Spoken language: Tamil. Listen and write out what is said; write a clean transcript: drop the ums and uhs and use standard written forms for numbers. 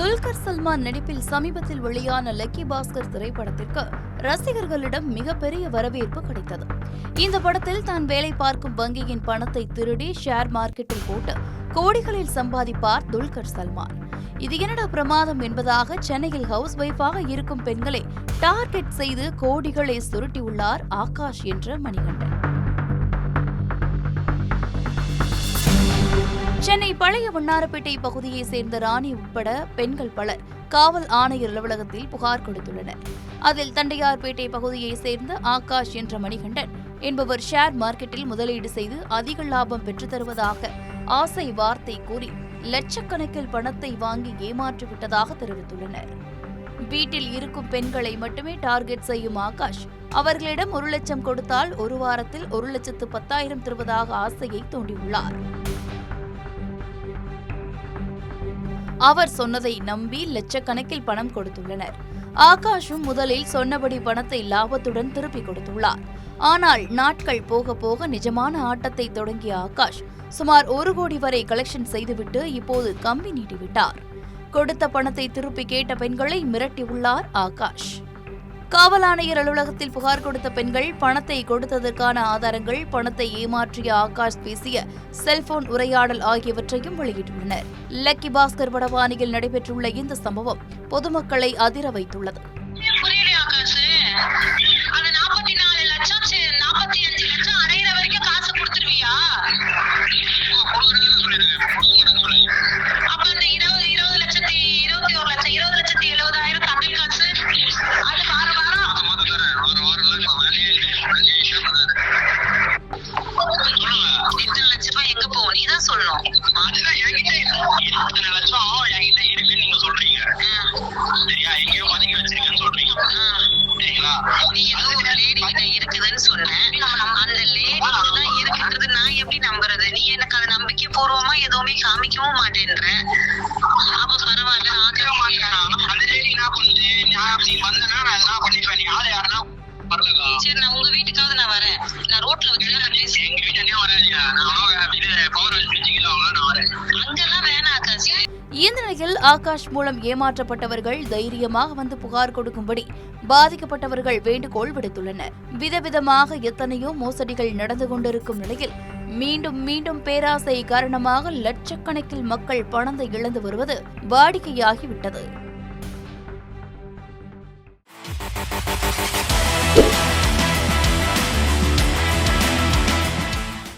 துல்கர் சல்மான் நடிப்பில் சமீபத்தில் வெளியான லக்கி பாஸ்கர் திரைப்படத்திற்கு ரசிகர்களிடம் மிகப்பெரிய வரவேற்பு கிடைத்தது. இந்த படத்தில் தான் வேலை பார்க்கும் வங்கியின் பணத்தை திருடி ஷேர் மார்க்கெட்டில் போட்டு கோடிகளில் சம்பாதிப்பார் துல்கர் சல்மான். இது என்னடா பிரமாதம் என்பதாக சென்னையில் ஹவுஸ் வைஃபாக இருக்கும் பெண்களை டார்கெட் செய்து கோடிகளை சுருட்டியுள்ளார் ஆகாஷ் என்ற மணிகண்டன். சென்னை பழைய வண்ணாரப்பேட்டை பகுதியை சேர்ந்த ராணி உட்பட பெண்கள் பலர் காவல் ஆணையர் அலுவலகத்தில் புகார் கொடுத்துள்ளனர். அதில் தண்டையார்பேட்டை பகுதியை சேர்ந்த ஆகாஷ் என்ற மணிகண்டன் என்பவர் ஷேர் மார்க்கெட்டில் முதலீடு செய்து அதிக லாபம் பெற்றுத் தருவதாக ஆசை வார்த்தை கூறி லட்சக்கணக்கில் பணத்தை வாங்கி ஏமாற்றிவிட்டதாக தெரிவித்துள்ளனர். வீட்டில் இருக்கும் பெண்களை மட்டுமே டார்கெட் செய்யும் ஆகாஷ் அவர்களிடம் 1 லட்சம் கொடுத்தால் ஒரு வாரத்தில் 1,10,000 தருவதாக ஆசையை தூண்டியுள்ளார். அவர் சொன்னதை நம்பி லட்சக்கணக்கில் பணம் கொடுத்துள்ளனர். ஆகாஷும் முதலில் சொன்னபடி பணத்தை லாபத்துடன் திருப்பிக் கொடுத்துள்ளார். ஆனால் நாட்கள் போக போக நிஜமான ஆட்டத்தை தொடங்கிய ஆகாஷ் சுமார் 1 கோடி வரை கலெக்ஷன் செய்துவிட்டு இப்போது கம்பி நீட்டிவிட்டார். கொடுத்த பணத்தை திருப்பி கேட்ட பெண்களை மிரட்டியுள்ளார் ஆகாஷ். காவல் ஆணையர் அலுவலகத்தில் புகார் கொடுத்த பெண்கள் பணத்தை கொடுத்ததற்கான ஆதாரங்கள், பணத்தை ஏமாற்றிய ஆகாஷ் பேசிய செல்போன் உரையாடல் ஆகியவற்றையும் வெளியிட்டுள்ளனர். லக்கி பாஸ்கர் படபாணியில் நடைபெற்றுள்ள இந்த சம்பவம் பொதுமக்களை அதிர வைத்துள்ளது. பூர்வமா எதுவுமே காமிக்கவும் மாட்டேன்ற. அப்ப பரவாயில்ல, சரி நான் உங்க வீட்டுக்காவது நான் வரேன். நான் ரோட்ல அங்கெல்லாம் வேணாம் ஆகாஷ். இந்த நிலையில் ஆகாஷ் மூலம் ஏமாற்றப்பட்டவர்கள் தைரியமாக வந்து புகார் கொடுக்கும்படி பாதிக்கப்பட்டவர்கள் வேண்டுகோள் விடுத்துள்ளனர். விதவிதமாக எத்தனையோ மோசடிகள் நடந்து கொண்டிருக்கும் நிலையில் மீண்டும் மீண்டும் பேராசை காரணமாக லட்சக்கணக்கில் மக்கள் பணத்தை இழந்து வருவது வாடிக்கையாகிவிட்டது.